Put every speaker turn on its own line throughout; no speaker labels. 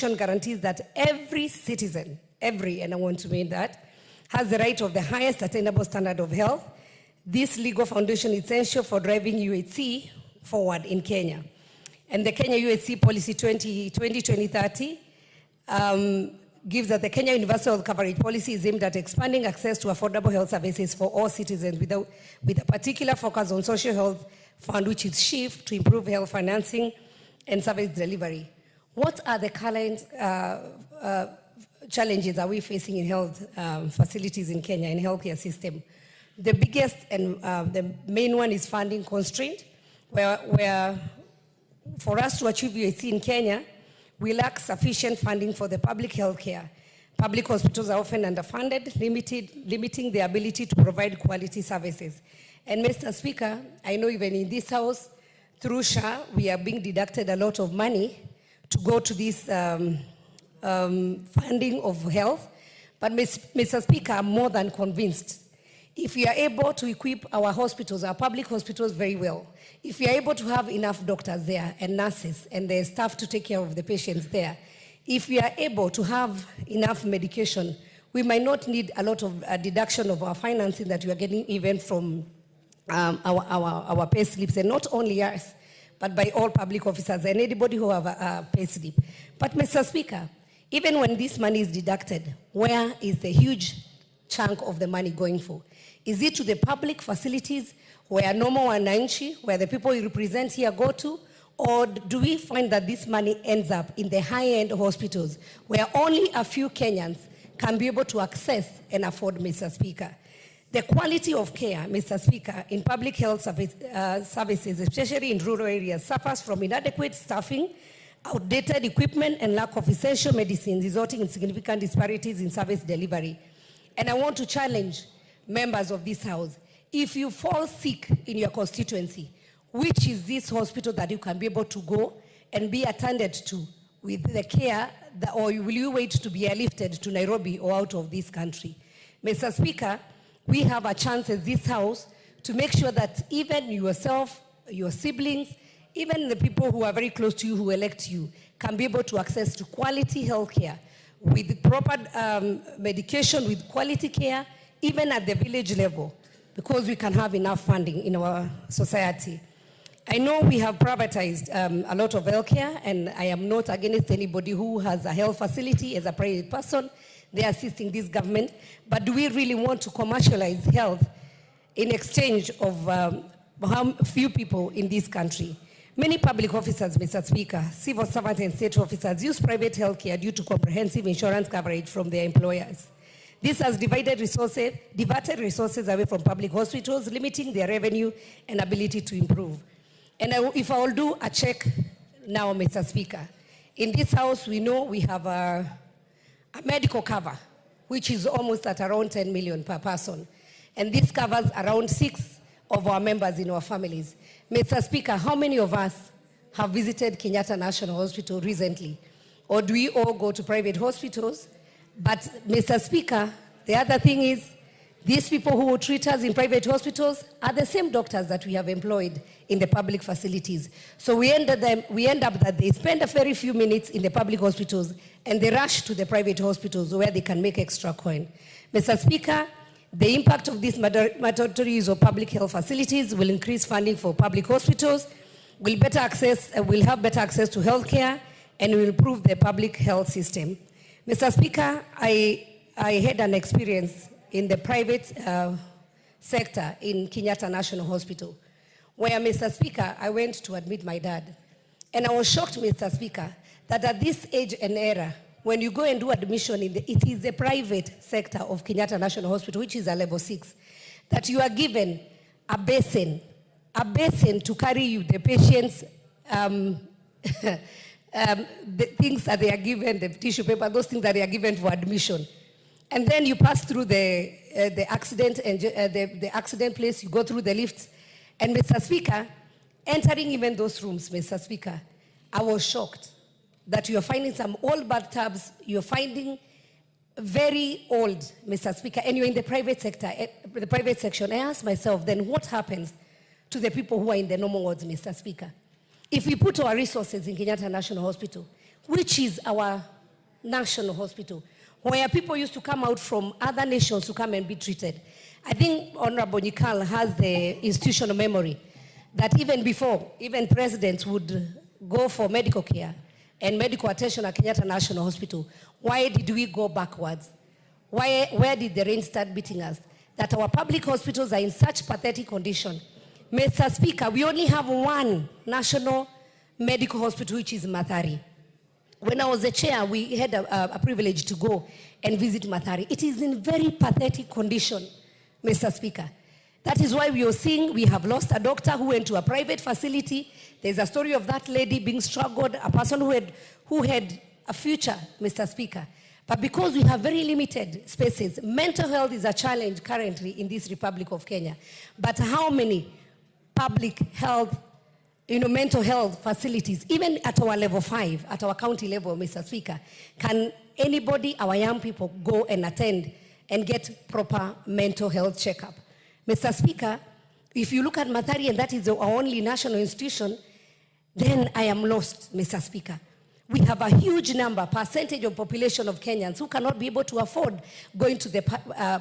guarantees that every citizen, and I want to mean that, has the right of the highest attainable standard of health. This legal foundation is essential for driving UHC forward in Kenya. And the Kenya UHC policy 2020-2030 gives that the Kenya Universal Health Coverage Policy is aimed at expanding access to affordable health services for all citizens with a particular focus on social health fund, which is SHIFT, to improve health financing and service delivery. What are the current challenges are we facing in health facilities in Kenya, in healthcare system? The biggest and the main one is funding constraint, where for us to achieve UHC in Kenya, we lack sufficient funding for the public health care. Public hospitals are often underfunded, limiting the ability to provide quality services. And Mr. Speaker, I know even in this house, through SHA, we are being deducted a lot of money to go to this funding of health. But Mr. Speaker, I'm more than convinced. If we are able to equip our hospitals, our public hospitals very well, if we are able to have enough doctors there and nurses and the staff to take care of the patients there, if we are able to have enough medication, we might not need a lot of deduction of our financing that we are getting even from our pay slips, and not only us, but by all public officers and anybody who have a pay slip. But Mr. Speaker, even when this money is deducted, where is the huge chunk of the money going for? Is it to the public facilities where normal wananchi, where the people you represent here go to? Or do we find that this money ends up in the high-end hospitals where only a few Kenyans can be able to access and afford, Mr. Speaker? The quality of care, Mr. Speaker, in public health services, especially in rural areas, suffers from inadequate staffing, outdated equipment, and lack of essential medicines, resulting in significant disparities in service delivery. And I want to challenge members of this house. If you fall sick in your constituency, which is this hospital that you can be able to go and be attended to with the care, or will you wait to be airlifted to Nairobi or out of this country? Mr. Speaker, we have a chance as this house to make sure that even yourself, your siblings, even the people who are very close to you who elect you, can be able to access to quality health care with proper medication, with quality care, even at the village level, because we can have enough funding in our society. I know we have privatized a lot of healthcare, and I am not against anybody who has a health facility as a private person. They are assisting this government. But do we really want to commercialize health in exchange of how few people in this country? Many public officers, Mr. Speaker, civil servants and state officers use private healthcare due to comprehensive insurance coverage from their employers. This has diverted resources away from public hospitals, limiting their revenue and ability to improve. And if I will do a check now, Mr. Speaker, in this house we know we have a medical cover, which is almost at around 10 million per person. And this covers around 6 of our members in our families. Mr. Speaker, how many of us have visited Kenyatta National Hospital recently? Or do we all go to private hospitals? But Mr. Speaker, the other thing is, these people who will treat us in private hospitals are the same doctors that we have employed in the public facilities. So we end up that they spend a very few minutes in the public hospitals and they rush to the private hospitals where they can make extra coin. Mr. Speaker, the impact of this mandatory use of public health facilities will increase funding for public hospitals, will have better access to health care, and will improve the public health system. Mr. Speaker, I had an experience in the private sector in Kenyatta National Hospital, where, Mr. Speaker, I went to admit my dad. And I was shocked, Mr. Speaker, that at this age and era, when you go and do admission, it is the private sector of Kenyatta National Hospital, which is a level 6, that you are given a basin to carry you, the patient's the things that they are given, the tissue paper, those things that they are given for admission. And then you pass through the accident and the accident place, you go through the lifts. And Mr. Speaker, entering even those rooms, Mr. Speaker, I was shocked that you're finding some old bathtubs, you're finding very old, Mr. Speaker, and you're in the private sector, the private section. I asked myself, then what happens to the people who are in the normal wards, Mr. Speaker? If we put our resources in Kenyatta National Hospital, which is our national hospital, where people used to come out from other nations to come and be treated. I think Honorable Nikal has the institutional memory that even before, even presidents would go for medical care and medical attention at Kenyatta National Hospital. Why did we go backwards? Where did the rain start beating us? That our public hospitals are in such pathetic condition. Mr. Speaker, we only have one national medical hospital, which is Mathari. When I was the chair, we had a privilege to go and visit Mathari. It is in very pathetic condition, Mr. Speaker. That is why we are seeing we have lost a doctor who went to a private facility. There's a story of that lady being struggled, a person who had a future, Mr. Speaker. But because we have very limited spaces, mental health is a challenge currently in this Republic of Kenya. But how many public health, mental health facilities, even at our level 5, at our county level, Mr. Speaker, can anybody, our young people, go and attend and get proper mental health checkup? Mr. Speaker, if you look at Mathari, and that is our only national institution, then I am lost, Mr. Speaker. We have a huge percentage of population of Kenyans who cannot be able to afford going to the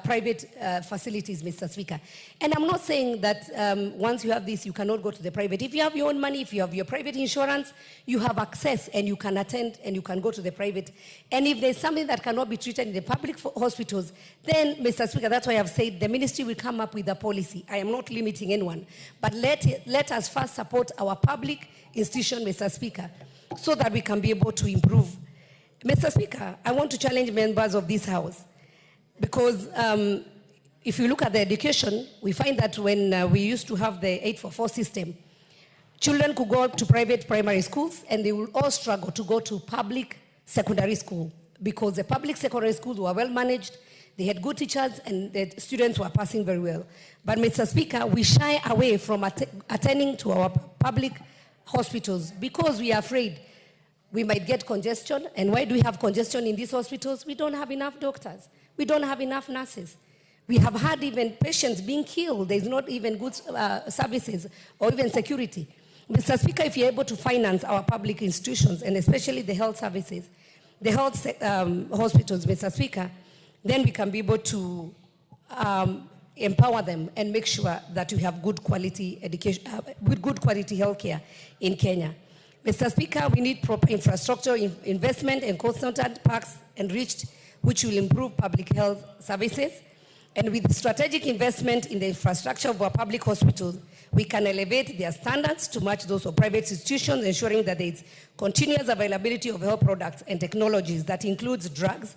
private facilities, Mr. Speaker. And I'm not saying that once you have this, you cannot go to the private. If you have your own money, if you have your private insurance, you have access and you can attend and you can go to the private. And if there's something that cannot be treated in the public hospitals, then, Mr. Speaker, that's why I've said the ministry will come up with a policy. I am not limiting anyone. But let us first support our public institution, Mr. Speaker, so that we can be able to improve. Mr. Speaker, I want to challenge members of this House because if you look at the education, we find that when we used to have the 844 system, children could go to private primary schools and they will all struggle to go to public secondary school because the public secondary schools were well managed, they had good teachers and the students were passing very well. But Mr. Speaker, we shy away from attending to our public hospitals because we are afraid we might get congestion. And why do we have congestion in these hospitals? We don't have enough doctors. We don't have enough nurses. We have had even patients being killed. There's not even good services or even security. Mr. Speaker, if you're able to finance our public institutions and especially the health services, the health hospitals, Mr. Speaker, then we can be able to empower them and make sure that we have good quality education, with good quality healthcare in Kenya. Mr. Speaker, we need proper infrastructure investment and consultant parks enriched, which will improve public health services. And with strategic investment in the infrastructure of our public hospitals, we can elevate their standards to match those of private institutions, ensuring that there is continuous availability of health products and technologies that includes drugs,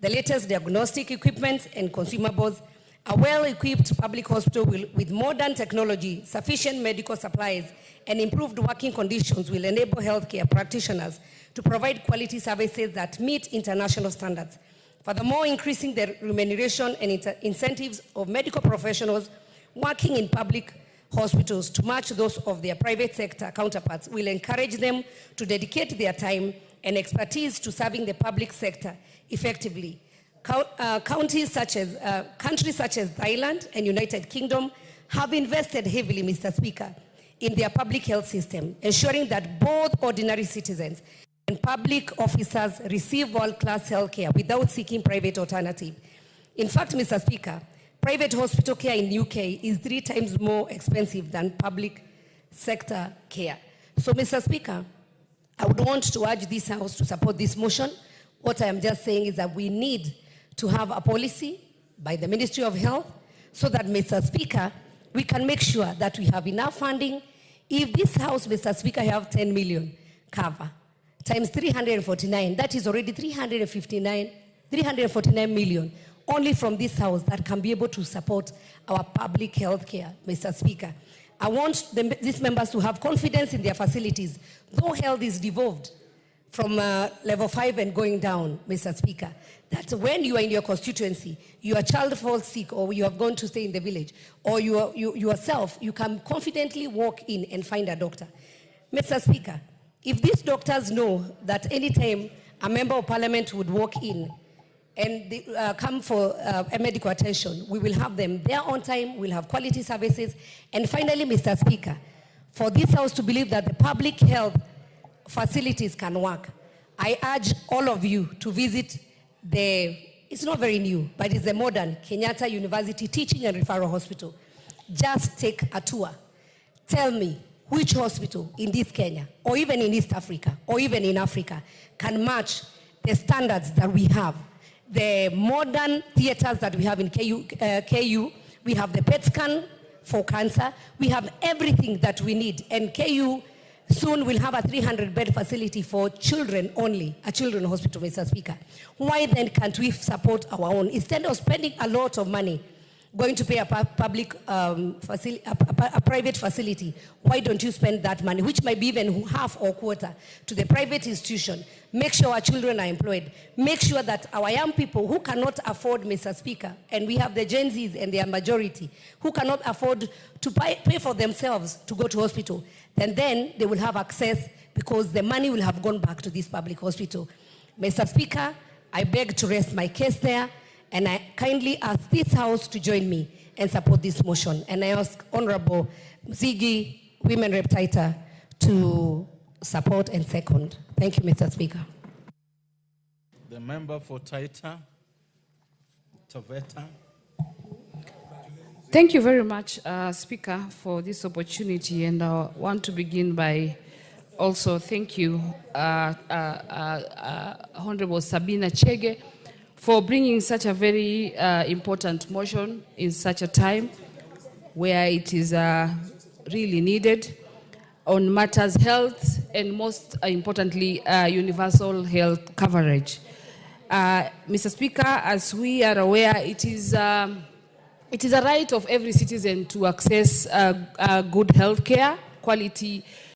the latest diagnostic equipment and consumables. A well-equipped public hospital with modern technology, sufficient medical supplies, and improved working conditions will enable healthcare practitioners to provide quality services that meet international standards. Furthermore, increasing the remuneration and incentives of medical professionals working in public hospitals to match those of their private sector counterparts will encourage them to dedicate their time and expertise to serving the public sector effectively. Countries such as Thailand and United Kingdom have invested heavily, Mr. Speaker, in their public health system, ensuring that both ordinary citizens and public officers receive world-class health care without seeking private alternative. In fact, Mr. Speaker, private hospital care in the UK is 3 times more expensive than public sector care. So, Mr. Speaker, I would want to urge this House to support this motion. What I am just saying is that we need to have a policy by the Ministry of Health so that, Mr. Speaker, we can make sure that we have enough funding. If this House, Mr. Speaker, have 10 million cover, times 349, that is already 349 million only from this House that can be able to support our public health care, Mr. Speaker. I want these members to have confidence in their facilities, though health is devolved from level 5 and going down, Mr. Speaker, that when you are in your constituency, your child falls sick or you have gone to stay in the village, or yourself, you can confidently walk in and find a doctor. Mr. Speaker, if these doctors know that any time a member of parliament would walk in and they, come for a medical attention, we will have them there on time, we'll have quality services. And finally, Mr. Speaker, for this House to believe that the public health facilities can work, I urge all of you to visit it's not very new, but it's a modern Kenyatta University Teaching and Referral Hospital. Just take a tour. Tell me which hospital in this Kenya, or even in East Africa, or even in Africa, can match the standards that we have. The modern theaters that we have in KU, we have the PET scan for cancer, we have everything that we need. And KU soon will have a 300-bed facility for children only, a children's hospital, Mr. Speaker. Why then can't we support our own? Instead of spending a lot of money going to pay a private facility, why don't you spend that money, which might be even half or quarter, to the private institution? Make sure our children are employed. Make sure that our young people who cannot afford, Mr. Speaker, and we have the Gen Zs and their majority, who cannot afford to pay for themselves to go to hospital, then they will have access because the money will have gone back to this public hospital. Mr. Speaker, I beg to rest my case there, and I kindly ask this House to join me and support this motion. And I ask Honorable Ziggy, Women Rep Taita, to support and second. Thank you, Mr. Speaker.
The member for Taita, Taveta.
Thank you very much, Speaker, for this opportunity. And I want to begin by also thank you, Honorable Sabina Chege, for bringing such a very important motion in such a time where it is really needed on matters health and most importantly, universal health coverage. Mr. Speaker, as we are aware, it is a right of every citizen to access good health care, quality